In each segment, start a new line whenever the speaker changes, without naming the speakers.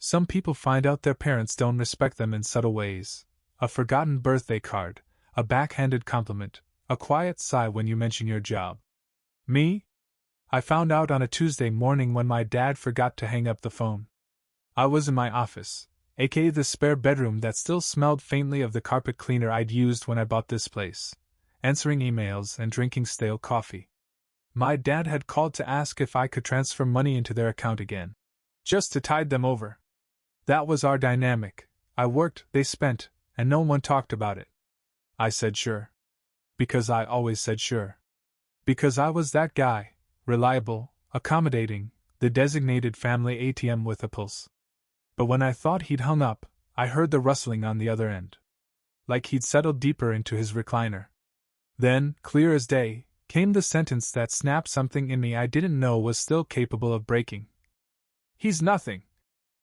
Some people find out their parents don't respect them in subtle ways. A forgotten birthday card, a backhanded compliment, a quiet sigh when you mention your job. Me? I found out on a Tuesday morning when my dad forgot to hang up the phone. I was in my office, aka the spare bedroom that still smelled faintly of the carpet cleaner I'd used when I bought this place, answering emails and drinking stale coffee. My dad had called to ask if I could transfer money into their account again, just to tide them over. That was our dynamic. I worked, they spent, and no one talked about it. I said sure. Because I always said sure. Because I was that guy, reliable, accommodating, the designated family ATM with a pulse. But when I thought he'd hung up, I heard the rustling on the other end. Like he'd settled deeper into his recliner. Then, clear as day, came the sentence that snapped something in me I didn't know was still capable of breaking. "He's nothing,"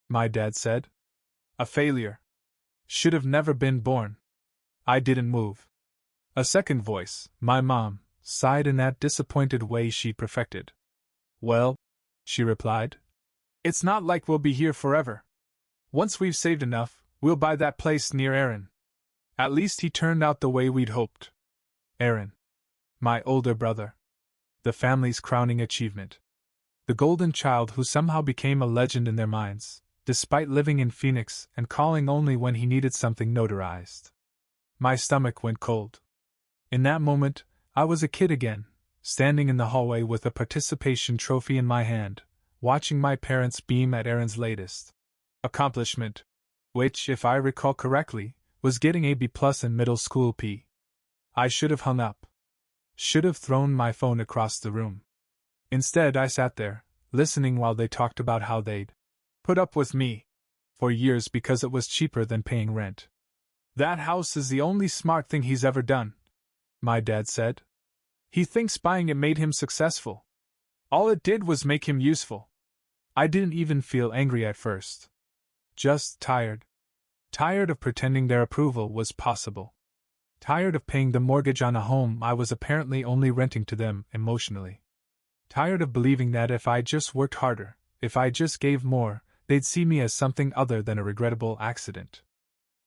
my dad said. "A failure. Should have never been born." I didn't move. A second voice, my mom, sighed in that disappointed way she'd perfected. "Well," she replied, "it's not like we'll be here forever. Once we've saved enough, we'll buy that place near Aaron." At least he turned out the way we'd hoped. Aaron. My older brother. The family's crowning achievement. The golden child who somehow became a legend in their minds, despite living in Phoenix and calling only when he needed something notarized. My stomach went cold. In that moment, I was a kid again, standing in the hallway with a participation trophy in my hand, watching my parents beam at Aaron's latest accomplishment, which, if I recall correctly, was getting a B+ in middle school P. I should have hung up. Should have thrown my phone across the room. Instead, I sat there, listening while they talked about how they'd put up with me for years because it was cheaper than paying rent. "That house is the only smart thing he's ever done," my dad said. "He thinks buying it made him successful. All it did was make him useful." I didn't even feel angry at first. Just tired. Tired of pretending their approval was possible. Tired of paying the mortgage on a home I was apparently only renting to them emotionally. Tired of believing that if I just worked harder, if I just gave more, they'd see me as something other than a regrettable accident.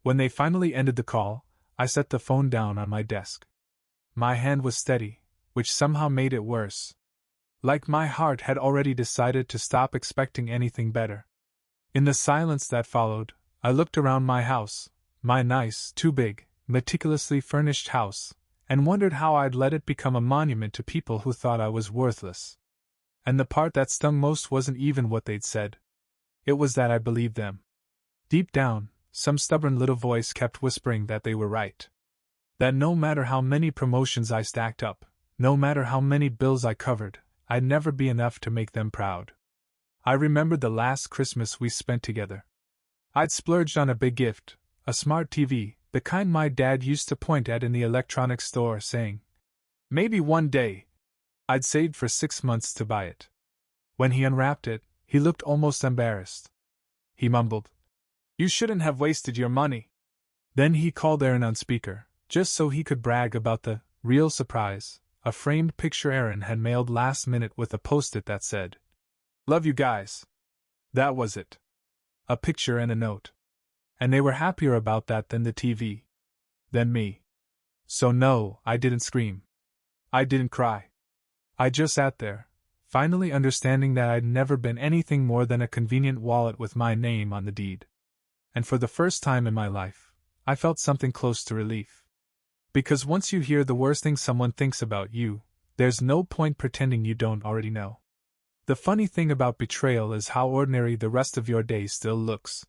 When they finally ended the call, I set the phone down on my desk. My hand was steady, which somehow made it worse. Like my heart had already decided to stop expecting anything better. In the silence that followed, I looked around my house, my nice, too big, meticulously furnished house, and wondered how I'd let it become a monument to people who thought I was worthless. And the part that stung most wasn't even what they'd said. It was that I believed them. Deep down, some stubborn little voice kept whispering that they were right. That no matter how many promotions I stacked up, no matter how many bills I covered, I'd never be enough to make them proud. I remembered the last Christmas we spent together. I'd splurged on a big gift, a smart TV, the kind my dad used to point at in the electronics store, saying, "Maybe one day." I'd saved for 6 months to buy it. When he unwrapped it, he looked almost embarrassed. He mumbled, "You shouldn't have wasted your money." Then he called Aaron on speaker, just so he could brag about the real surprise, a framed picture Aaron had mailed last minute with a post-it that said, "Love you guys." That was it. A picture and a note. And they were happier about that than the TV. Than me. So no, I didn't scream. I didn't cry. I just sat there, finally understanding that I'd never been anything more than a convenient wallet with my name on the deed. And for the first time in my life, I felt something close to relief. Because once you hear the worst thing someone thinks about you, there's no point pretending you don't already know. The funny thing about betrayal is how ordinary the rest of your day still looks.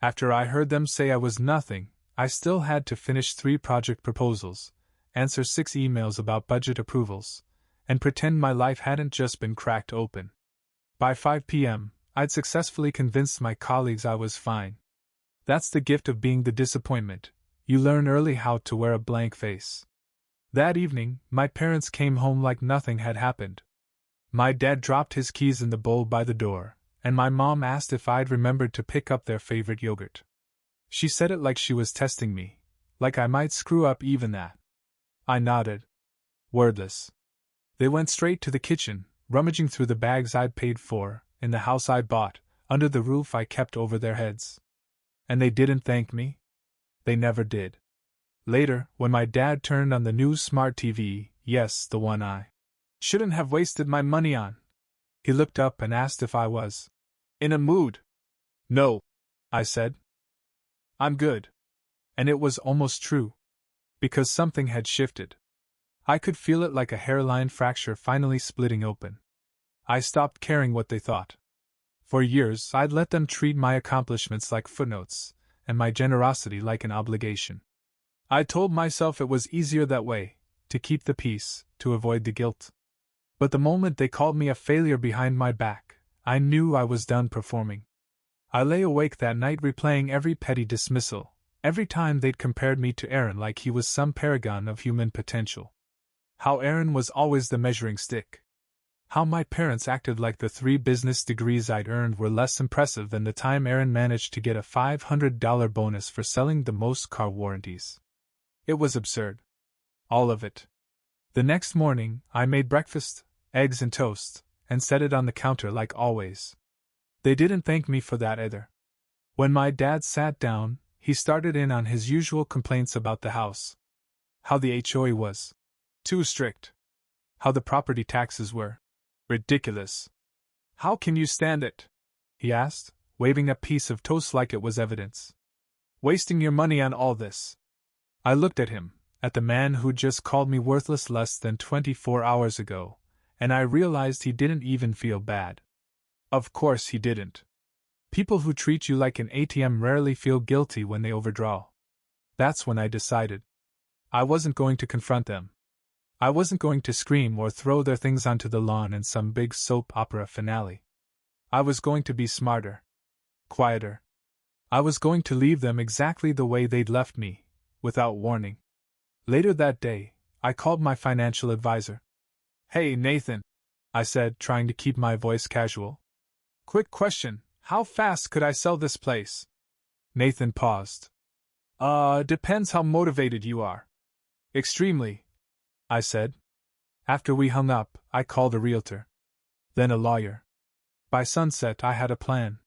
After I heard them say I was nothing, I still had to finish 3 project proposals, answer 6 emails about budget approvals, and pretend my life hadn't just been cracked open. By 5 p.m., I'd successfully convinced my colleagues I was fine. That's the gift of being the disappointment. You learn early how to wear a blank face. That evening, my parents came home like nothing had happened. My dad dropped his keys in the bowl by the door, and my mom asked if I'd remembered to pick up their favorite yogurt. She said it like she was testing me, like I might screw up even that. I nodded. Wordless. They went straight to the kitchen, rummaging through the bags I'd paid for, in the house I'd bought, under the roof I kept over their heads. And they didn't thank me? They never did. Later, when my dad turned on the new smart TV, yes, the one I shouldn't have wasted my money on, he looked up and asked if I was in a mood. No, I said. I'm good. And it was almost true. Because something had shifted. I could feel it like a hairline fracture finally splitting open. I stopped caring what they thought. For years, I'd let them treat my accomplishments like footnotes, and my generosity like an obligation. I told myself it was easier that way, to keep the peace, to avoid the guilt. But the moment they called me a failure behind my back, I knew I was done performing. I lay awake that night replaying every petty dismissal, every time they'd compared me to Aaron like he was some paragon of human potential. How Aaron was always the measuring stick. How my parents acted like the 3 business degrees I'd earned were less impressive than the time Aaron managed to get a $500 bonus for selling the most car warranties. It was absurd. All of it. The next morning, I made breakfast, eggs and toast, and set it on the counter like always. They didn't thank me for that either. When my dad sat down, he started in on his usual complaints about the house. How the HOA was too strict. How the property taxes were ridiculous. How can you stand it? He asked, waving a piece of toast like it was evidence. Wasting your money on all this. I looked at him, at the man who'd just called me worthless less than 24 hours ago, and I realized he didn't even feel bad. Of course he didn't. People who treat you like an ATM rarely feel guilty when they overdraw. That's when I decided. I wasn't going to confront them. I wasn't going to scream or throw their things onto the lawn in some big soap opera finale. I was going to be smarter. Quieter. I was going to leave them exactly the way they'd left me, without warning. Later that day, I called my financial advisor. Hey, Nathan, I said, trying to keep my voice casual. Quick question, how fast could I sell this place? Nathan paused. Depends how motivated you are. Extremely, I said. After we hung up, I called a realtor. Then a lawyer. By sunset, I had a plan.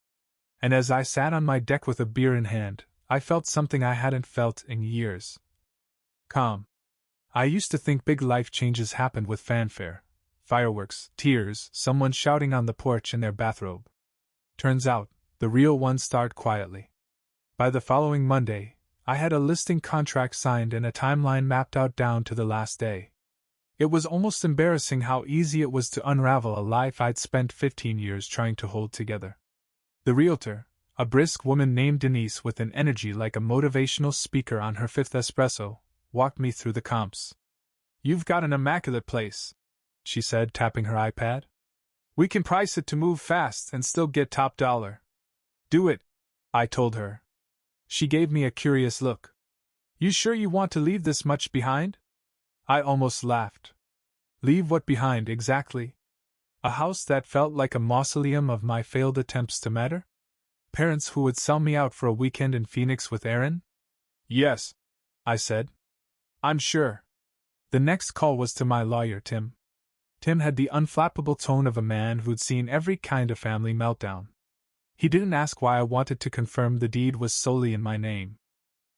And as I sat on my deck with a beer in hand, I felt something I hadn't felt in years. Calm. I used to think big life changes happened with fanfare, fireworks, tears, someone shouting on the porch in their bathrobe. Turns out, the real ones start quietly. By the following Monday, I had a listing contract signed and a timeline mapped out down to the last day. It was almost embarrassing how easy it was to unravel a life I'd spent 15 years trying to hold together. The realtor, a brisk woman named Denise with an energy like a motivational speaker on her 5th espresso, walked me through the comps. You've got an immaculate place, she said, tapping her iPad. We can price it to move fast and still get top dollar. Do it, I told her. She gave me a curious look. You sure you want to leave this much behind? I almost laughed. Leave what behind exactly? A house that felt like a mausoleum of my failed attempts to matter? Parents who would sell me out for a weekend in Phoenix with Aaron? Yes, I said. I'm sure. The next call was to my lawyer, Tim. Tim had the unflappable tone of a man who'd seen every kind of family meltdown. He didn't ask why I wanted to confirm the deed was solely in my name.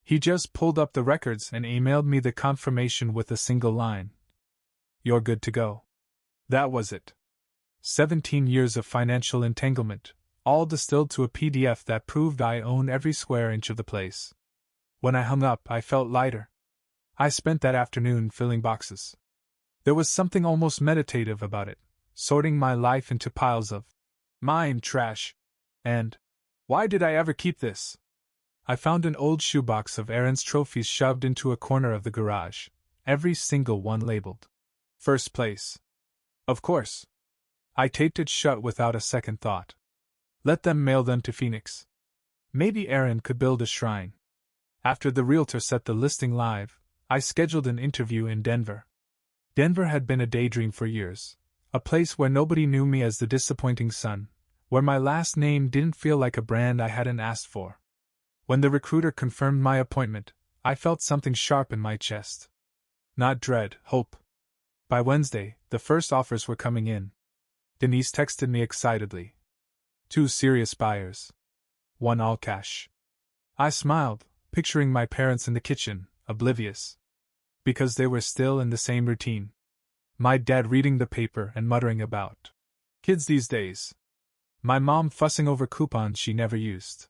He just pulled up the records and emailed me the confirmation with a single line. You're good to go. That was it. 17 years of financial entanglement, all distilled to a PDF that proved I own every square inch of the place. When I hung up, I felt lighter. I spent that afternoon filling boxes. There was something almost meditative about it, sorting my life into piles of mine trash. And why did I ever keep this? I found an old shoebox of Aaron's trophies shoved into a corner of the garage, every single one labeled first place. Of course. I taped it shut without a second thought. Let them mail them to Phoenix. Maybe Aaron could build a shrine. After the realtor set the listing live, I scheduled an interview in Denver. Denver had been a daydream for years, a place where nobody knew me as the disappointing son, where my last name didn't feel like a brand I hadn't asked for. When the recruiter confirmed my appointment, I felt something sharp in my chest. Not dread, hope. By Wednesday, the first offers were coming in. Denise texted me excitedly. 2 serious buyers. 1 all cash. I smiled, picturing my parents in the kitchen, oblivious. Because they were still in the same routine. My dad reading the paper and muttering about kids these days. My mom fussing over coupons she never used.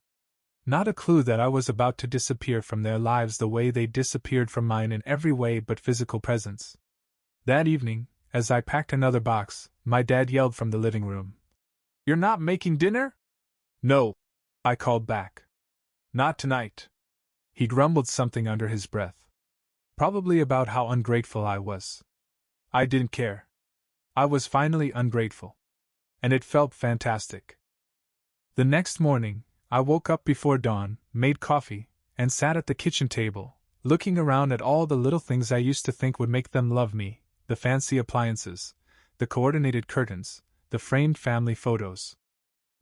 Not a clue that I was about to disappear from their lives the way they disappeared from mine in every way but physical presence. That evening, as I packed another box, my dad yelled from the living room. "You're not making dinner?" "No," I called back. "Not tonight." He grumbled something under his breath. Probably about how ungrateful I was. I didn't care. I was finally ungrateful. And it felt fantastic. The next morning, I woke up before dawn, made coffee, and sat at the kitchen table, looking around at all the little things I used to think would make them love me, the fancy appliances, the coordinated curtains, the framed family photos.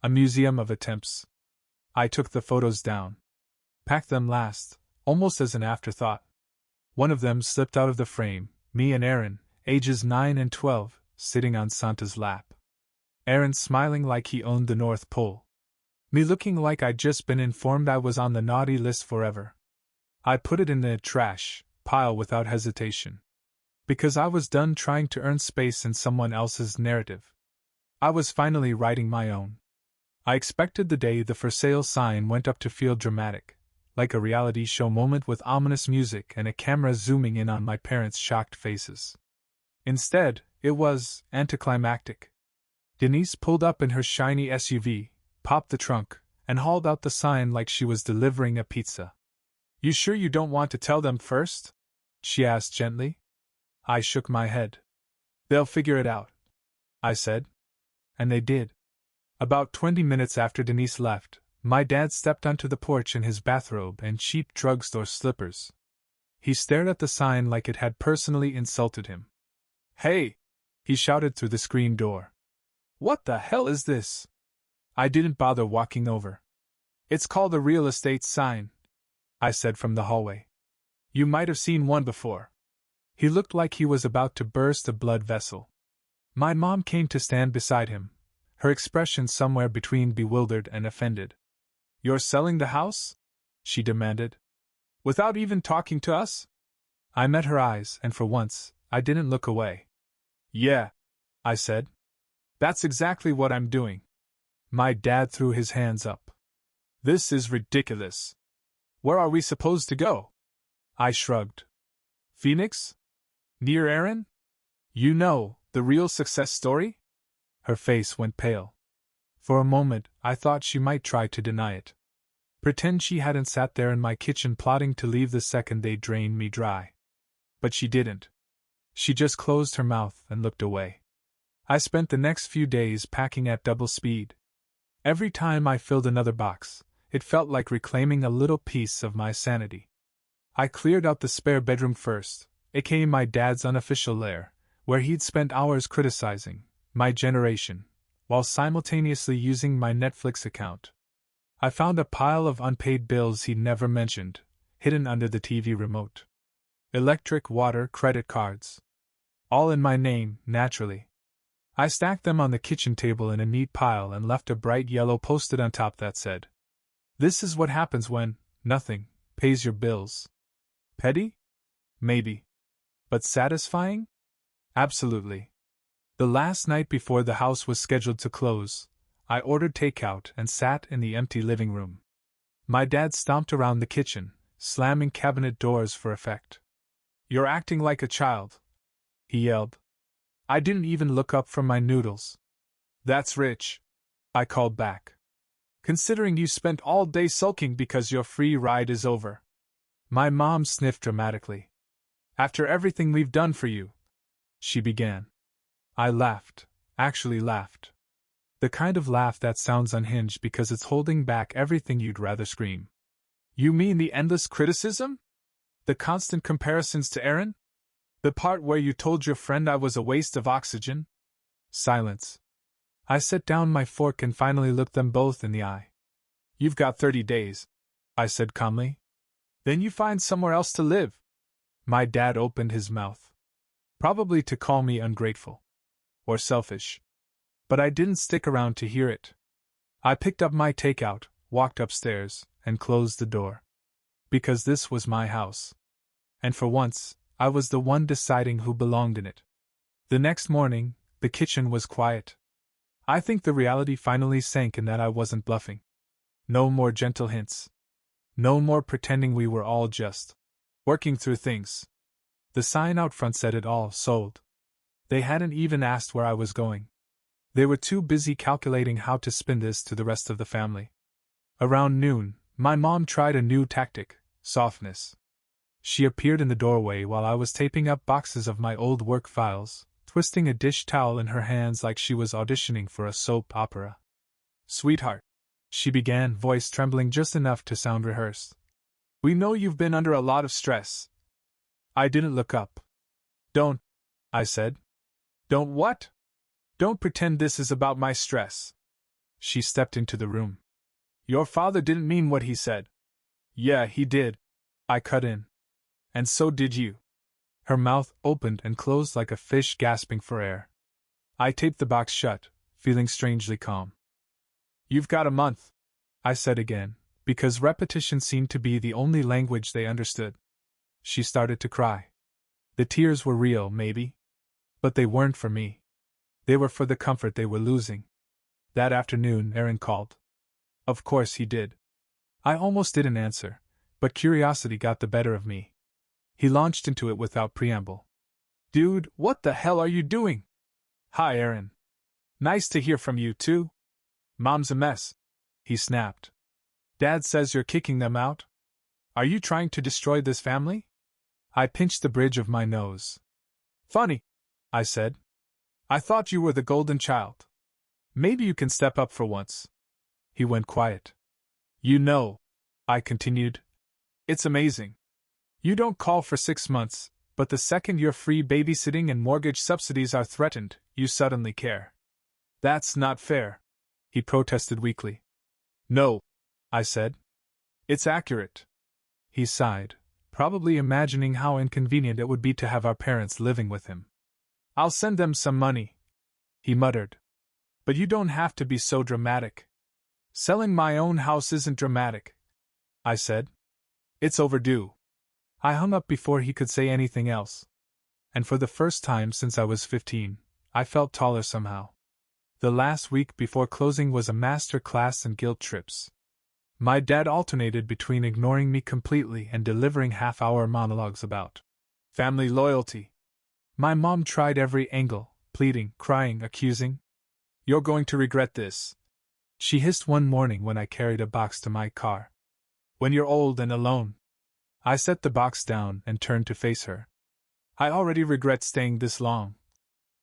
A museum of attempts. I took the photos down. Packed them last, almost as an afterthought. One of them slipped out of the frame, me and Aaron, ages 9 and 12, sitting on Santa's lap. Aaron smiling like he owned the North Pole. Me looking like I'd just been informed I was on the naughty list forever. I put it in the trash pile without hesitation. Because I was done trying to earn space in someone else's narrative. I was finally writing my own. I expected the day the for sale sign went up to feel dramatic, like a reality show moment with ominous music and a camera zooming in on my parents' shocked faces. Instead, it was anticlimactic. Denise pulled up in her shiny SUV, popped the trunk, and hauled out the sign like she was delivering a pizza. "You sure you don't want to tell them first?" she asked gently. I shook my head. "They'll figure it out," I said. And they did. About 20 minutes after Denise left, my dad stepped onto the porch in his bathrobe and cheap drugstore slippers. He stared at the sign like it had personally insulted him. "Hey!" he shouted through the screen door. "What the hell is this?" I didn't bother walking over. "It's called a real estate sign," I said from the hallway. "You might have seen one before." He looked like he was about to burst a blood vessel. My mom came to stand beside him, her expression somewhere between bewildered and offended. "You're selling the house?" she demanded. "Without even talking to us?" I met her eyes, and for once, I didn't look away. "Yeah," I said. "That's exactly what I'm doing." My dad threw his hands up. "This is ridiculous. Where are we supposed to go?" I shrugged. "Phoenix? Near Aaron? You know, the real success story?" Her face went pale. For a moment, I thought she might try to deny it. Pretend she hadn't sat there in my kitchen plotting to leave the second they drained me dry. But she didn't. She just closed her mouth and looked away. I spent the next few days packing at double speed. Every time I filled another box, it felt like reclaiming a little piece of my sanity. I cleared out the spare bedroom first, aka my dad's unofficial lair, where he'd spent hours criticizing my generation, while simultaneously using my Netflix account. I found a pile of unpaid bills he'd never mentioned, hidden under the TV remote. Electric, water, credit cards. All in my name, naturally. I stacked them on the kitchen table in a neat pile and left a bright yellow post-it on top that said, "This is what happens when nothing pays your bills." Petty? Maybe. But satisfying? Absolutely. The last night before the house was scheduled to close, I ordered takeout and sat in the empty living room. My dad stomped around the kitchen, slamming cabinet doors for effect. "You're acting like a child," he yelled. I didn't even look up from my noodles. "That's rich," I called back. "Considering you spent all day sulking because your free ride is over." My mom sniffed dramatically. "After everything we've done for you," she began. I laughed, actually laughed. The kind of laugh that sounds unhinged because it's holding back everything you'd rather scream. "You mean the endless criticism? The constant comparisons to Aaron? The part where you told your friend I was a waste of oxygen?" Silence. I set down my fork and finally looked them both in the eye. "You've got 30 days, I said calmly. "Then you find somewhere else to live." My dad opened his mouth. Probably to call me ungrateful. Or selfish. But I didn't stick around to hear it. I picked up my takeout, walked upstairs, and closed the door. Because this was my house. And for once, I was the one deciding who belonged in it. The next morning, the kitchen was quiet. I think the reality finally sank in that I wasn't bluffing. No more gentle hints. No more pretending we were all just working through things. The sign out front said it all: sold. They hadn't even asked where I was going. They were too busy calculating how to spin this to the rest of the family. Around noon, my mom tried a new tactic: softness. She appeared in the doorway while I was taping up boxes of my old work files, twisting a dish towel in her hands like she was auditioning for a soap opera. "Sweetheart," she began, voice trembling just enough to sound rehearsed. "We know you've been under a lot of stress." I didn't look up. "Don't," I said. "Don't what?" "Don't pretend this is about my stress." She stepped into the room. "Your father didn't mean what he said." "Yeah, he did," I cut in. "And so did you." Her mouth opened and closed like a fish gasping for air. I taped the box shut, feeling strangely calm. "You've got a month," I said again, because repetition seemed to be the only language they understood. She started to cry. The tears were real, maybe. But they weren't for me. They were for the comfort they were losing. That afternoon, Aaron called. Of course he did. I almost didn't answer, but curiosity got the better of me. He launched into it without preamble. "Dude, what the hell are you doing?" "Hi, Aaron. Nice to hear from you, too." "Mom's a mess," he snapped. "Dad says you're kicking them out? Are you trying to destroy this family?" I pinched the bridge of my nose. "Funny," I said. "I thought you were the golden child. Maybe you can step up for once." He went quiet. "You know," I continued, "it's amazing. You don't call for 6 months, but the second your free babysitting and mortgage subsidies are threatened, you suddenly care." "That's not fair," he protested weakly. "No," I said. "It's accurate." He sighed, probably imagining how inconvenient it would be to have our parents living with him. "I'll send them some money," he muttered. "But you don't have to be so dramatic." "Selling my own house isn't dramatic," I said. "It's overdue." I hung up before he could say anything else. And for the first time since I was 15, I felt taller somehow. The last week before closing was a master class in guilt trips. My dad alternated between ignoring me completely and delivering half-hour monologues about family loyalty. My mom tried every angle, pleading, crying, accusing. "You're going to regret this," she hissed one morning when I carried a box to my car. "When you're old and alone." I set the box down and turned to face her. "I already regret staying this long,"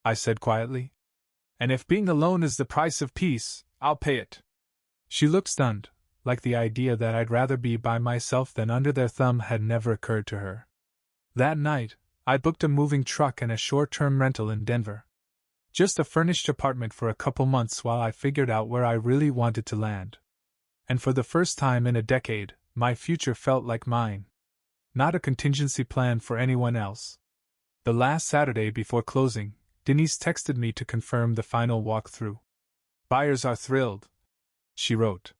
I said quietly. "And if being alone is the price of peace, I'll pay it." She looked stunned, like the idea that I'd rather be by myself than under their thumb had never occurred to her. That night, I booked a moving truck and a short-term rental in Denver. Just a furnished apartment for a couple months while I figured out where I really wanted to land. And for the first time in a decade, my future felt like mine. Not a contingency plan for anyone else. The last Saturday before closing, Denise texted me to confirm the final walkthrough. "Buyers are thrilled," she wrote.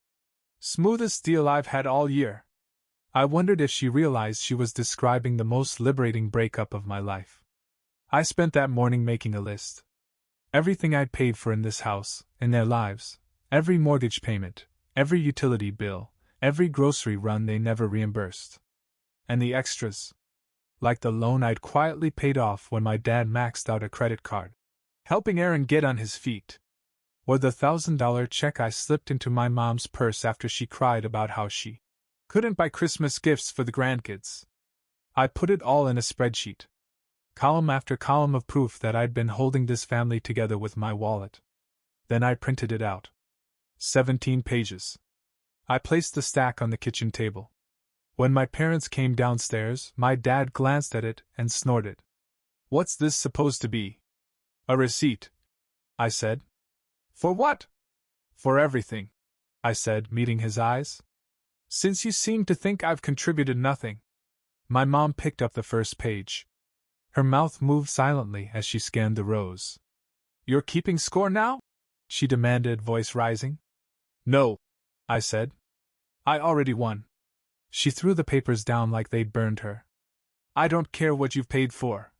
"Smoothest deal I've had all year." I wondered if she realized she was describing the most liberating breakup of my life. I spent that morning making a list. Everything I'd paid for in this house, in their lives, every mortgage payment, every utility bill, every grocery run they never reimbursed. And the extras. Like the loan I'd quietly paid off when my dad maxed out a credit card, helping Aaron get on his feet. Or the $1,000 check I slipped into my mom's purse after she cried about how she couldn't buy Christmas gifts for the grandkids. I put it all in a spreadsheet. Column after column of proof that I'd been holding this family together with my wallet. Then I printed it out. 17 pages. I placed the stack on the kitchen table. When my parents came downstairs, my dad glanced at it and snorted. "What's this supposed to be?" "A receipt," I said. "For what?" "For everything," I said, meeting his eyes. "Since you seem to think I've contributed nothing." My mom picked up the first page. Her mouth moved silently as she scanned the rows. "You're keeping score now?" she demanded, voice rising. No, I said. I already won. She threw the papers down like they'd burned her. I don't care what you've paid for,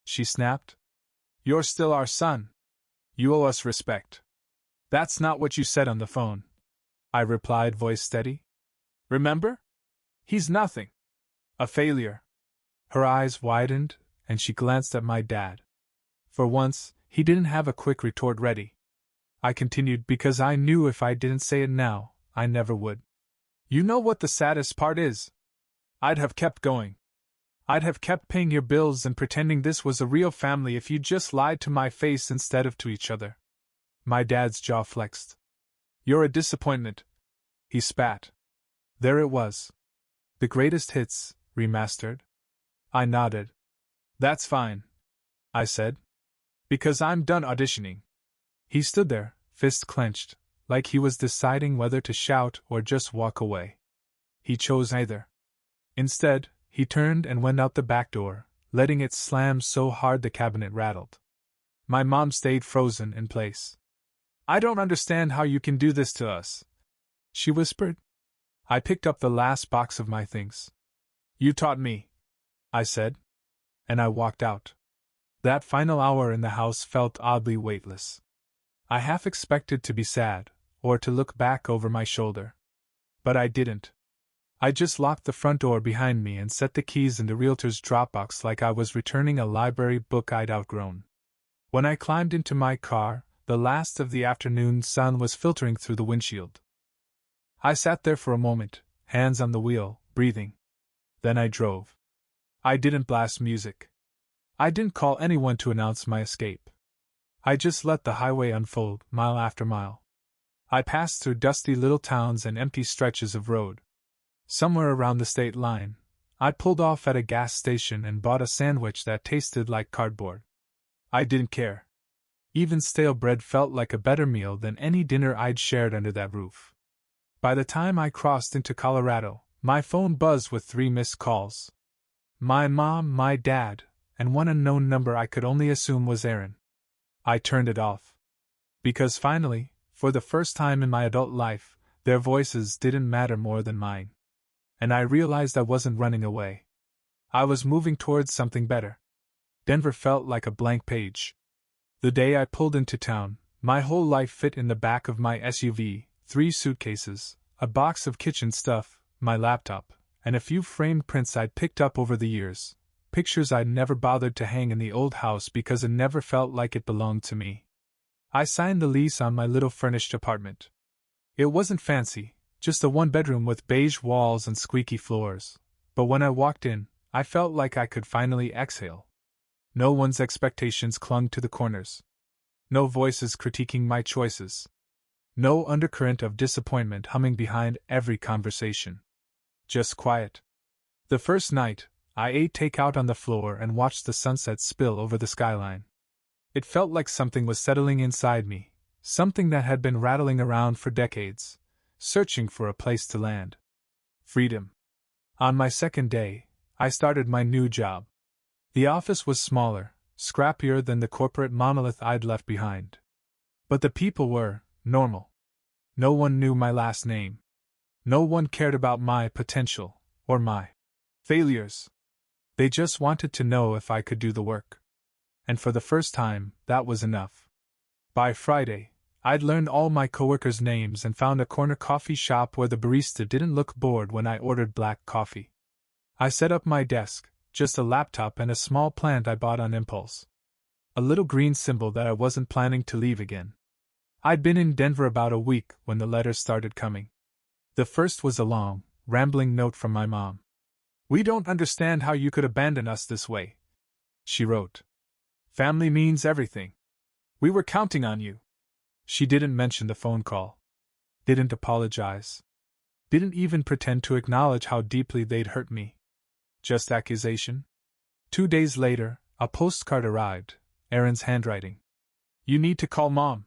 she snapped. You're still our son. You owe us respect. That's not what you said on the phone, I replied, voice steady. Remember? He's nothing. A failure. Her eyes widened, and she glanced at my dad. For once, he didn't have a quick retort ready. I continued because I knew if I didn't say it now, I never would. You know what the saddest part is? I'd have kept going. I'd have kept paying your bills and pretending this was a real family if you just lied to my face instead of to each other. My dad's jaw flexed. You're a disappointment, he spat. There it was. The Greatest Hits, remastered. I nodded. That's fine, I said. Because I'm done auditioning. He stood there, fist clenched, like he was deciding whether to shout or just walk away. He chose neither. Instead, he turned and went out the back door, letting it slam so hard the cabinet rattled. My mom stayed frozen in place. I don't understand how you can do this to us, she whispered. I picked up the last box of my things. You taught me, I said. And I walked out. That final hour in the house felt oddly weightless. I half expected to be sad, or to look back over my shoulder. But I didn't. I just locked the front door behind me and set the keys in the realtor's Dropbox like I was returning a library book I'd outgrown. When I climbed into my car, the last of the afternoon sun was filtering through the windshield. I sat there for a moment, hands on the wheel, breathing. Then I drove. I didn't blast music. I didn't call anyone to announce my escape. I just let the highway unfold, mile after mile. I passed through dusty little towns and empty stretches of road. Somewhere around the state line, I pulled off at a gas station and bought a sandwich that tasted like cardboard. I didn't care. Even stale bread felt like a better meal than any dinner I'd shared under that roof. By the time I crossed into Colorado, my phone buzzed with 3 missed calls. My mom, my dad, and one unknown number I could only assume was Aaron. I turned it off. Because finally, for the first time in my adult life, their voices didn't matter more than mine. And I realized I wasn't running away. I was moving towards something better. Denver felt like a blank page. The day I pulled into town, my whole life fit in the back of my SUV, 3 suitcases, a box of kitchen stuff, my laptop, and a few framed prints I'd picked up over the years, pictures I'd never bothered to hang in the old house because it never felt like it belonged to me. I signed the lease on my little furnished apartment. It wasn't fancy, just a 1-bedroom with beige walls and squeaky floors, but when I walked in, I felt like I could finally exhale. No one's expectations clung to the corners. No voices critiquing my choices. No undercurrent of disappointment humming behind every conversation. Just quiet. The first night, I ate takeout on the floor and watched the sunset spill over the skyline. It felt like something was settling inside me, something that had been rattling around for decades, searching for a place to land. Freedom. On my second day, I started my new job. The office was smaller, scrappier than the corporate monolith I'd left behind. But the people were normal. No one knew my last name. No one cared about my potential, or my failures. They just wanted to know if I could do the work. And for the first time, that was enough. By Friday, I'd learned all my coworkers' names and found a corner coffee shop where the barista didn't look bored when I ordered black coffee. I set up my desk, just a laptop and a small plant I bought on impulse. A little green symbol that I wasn't planning to leave again. I'd been in Denver about a week when the letters started coming. The first was a long, rambling note from my mom. "We don't understand how you could abandon us this way," she wrote. "Family means everything. We were counting on you." She didn't mention the phone call. Didn't apologize. Didn't even pretend to acknowledge how deeply they'd hurt me. Just accusation. 2 days later, a postcard arrived, Aaron's handwriting. "You need to call Mom.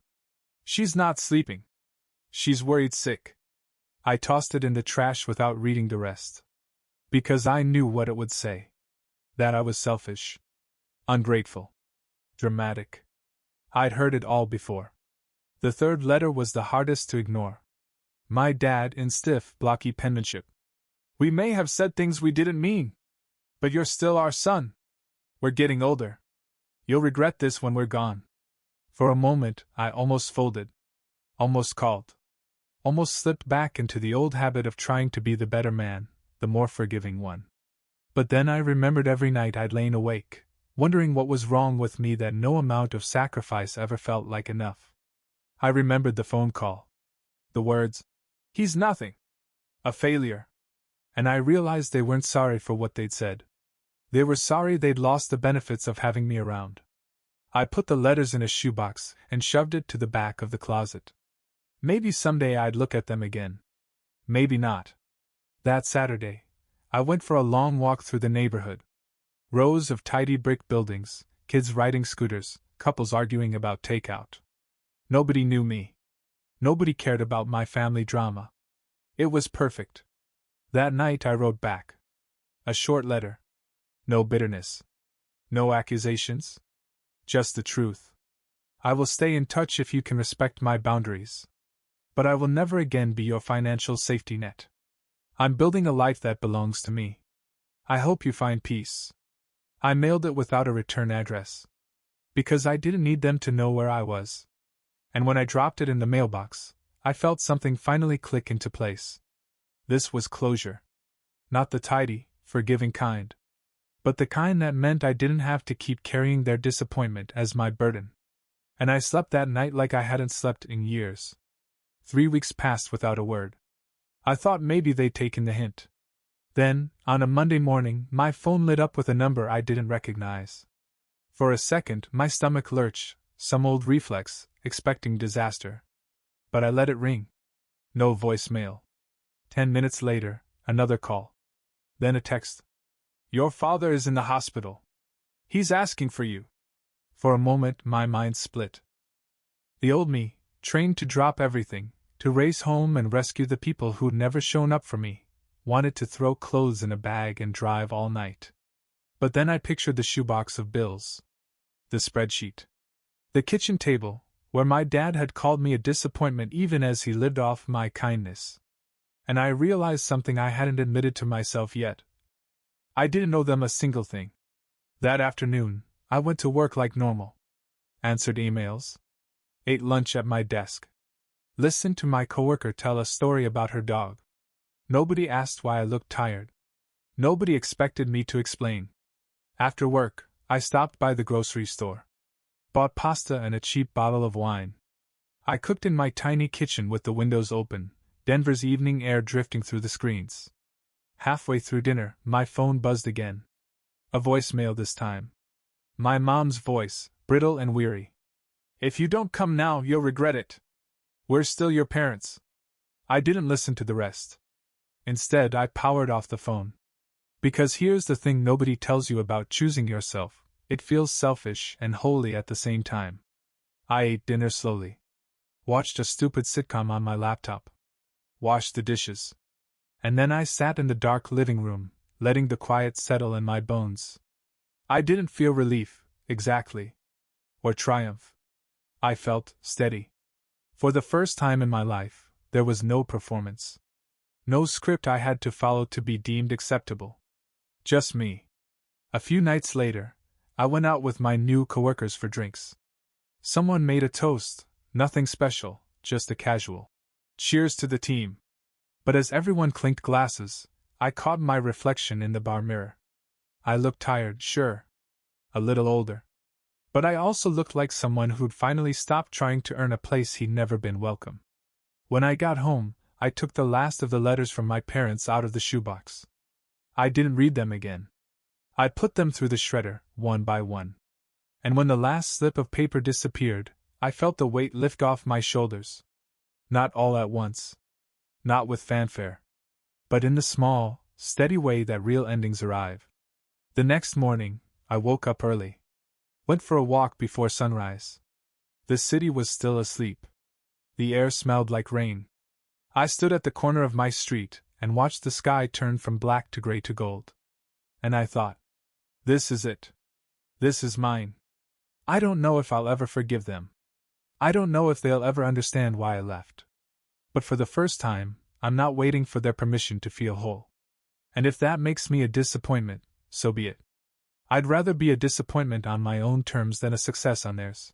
She's not sleeping. She's worried sick." I tossed it in the trash without reading the rest. Because I knew what it would say. That I was selfish. Ungrateful. Dramatic. I'd heard it all before. The third letter was the hardest to ignore. My dad in stiff, blocky penmanship. We may have said things we didn't mean. But you're still our son. We're getting older. You'll regret this when we're gone. For a moment, I almost folded. Almost called. Almost slipped back into the old habit of trying to be the better man, the more forgiving one. But then I remembered every night I'd lain awake, wondering what was wrong with me that no amount of sacrifice ever felt like enough. I remembered the phone call. The words, "He's nothing. A failure." And I realized they weren't sorry for what they'd said. They were sorry they'd lost the benefits of having me around. I put the letters in a shoebox and shoved it to the back of the closet. Maybe someday I'd look at them again. Maybe not. That Saturday, I went for a long walk through the neighborhood. Rows of tidy brick buildings, kids riding scooters, couples arguing about takeout. Nobody knew me. Nobody cared about my family drama. It was perfect. That night I wrote back. A short letter. No bitterness. No accusations. Just the truth. I will stay in touch if you can respect my boundaries. But I will never again be your financial safety net. I'm building a life that belongs to me. I hope you find peace. I mailed it without a return address. Because I didn't need them to know where I was. And when I dropped it in the mailbox, I felt something finally click into place. This was closure. Not the tidy, forgiving kind. But the kind that meant I didn't have to keep carrying their disappointment as my burden. And I slept that night like I hadn't slept in years. 3 weeks passed without a word. I thought maybe they'd taken the hint. Then, on a Monday morning, my phone lit up with a number I didn't recognize. For a second, my stomach lurched, some old reflex, expecting disaster. But I let it ring. No voicemail. 10 minutes later, another call. Then a text. Your father is in the hospital. He's asking for you. For a moment, my mind split. The old me, trained to drop everything, to race home and rescue the people who'd never shown up for me, wanted to throw clothes in a bag and drive all night. But then I pictured the shoebox of bills. The spreadsheet. The kitchen table, where my dad had called me a disappointment even as he lived off my kindness. And I realized something I hadn't admitted to myself yet. I didn't owe them a single thing. That afternoon, I went to work like normal. Answered emails. Ate lunch at my desk. Listened to my coworker tell a story about her dog. Nobody asked why I looked tired. Nobody expected me to explain. After work, I stopped by the grocery store. Bought pasta and a cheap bottle of wine. I cooked in my tiny kitchen with the windows open, Denver's evening air drifting through the screens. Halfway through dinner, my phone buzzed again. A voicemail this time. My mom's voice, brittle and weary. If you don't come now, you'll regret it. We're still your parents. I didn't listen to the rest. Instead, I powered off the phone. Because here's the thing nobody tells you about choosing yourself. It feels selfish and holy at the same time. I ate dinner slowly. Watched a stupid sitcom on my laptop. Washed the dishes. And then I sat in the dark living room, letting the quiet settle in my bones. I didn't feel relief, exactly. Or triumph. I felt steady. For the first time in my life, there was no performance. No script I had to follow to be deemed acceptable. Just me. A few nights later, I went out with my new coworkers for drinks. Someone made a toast, nothing special, just a casual. Cheers to the team. But as everyone clinked glasses, I caught my reflection in the bar mirror. I looked tired, sure. A little older. But I also looked like someone who'd finally stopped trying to earn a place he'd never been welcome. When I got home, I took the last of the letters from my parents out of the shoebox. I didn't read them again. I put them through the shredder, one by one. And when the last slip of paper disappeared, I felt the weight lift off my shoulders. Not all at once. Not with fanfare. But in the small, steady way that real endings arrive. The next morning, I woke up early. Went for a walk before sunrise. The city was still asleep. The air smelled like rain. I stood at the corner of my street and watched the sky turn from black to gray to gold. And I thought, this is it. This is mine. I don't know if I'll ever forgive them. I don't know if they'll ever understand why I left. But for the first time, I'm not waiting for their permission to feel whole. And if that makes me a disappointment, so be it. I'd rather be a disappointment on my own terms than a success on theirs.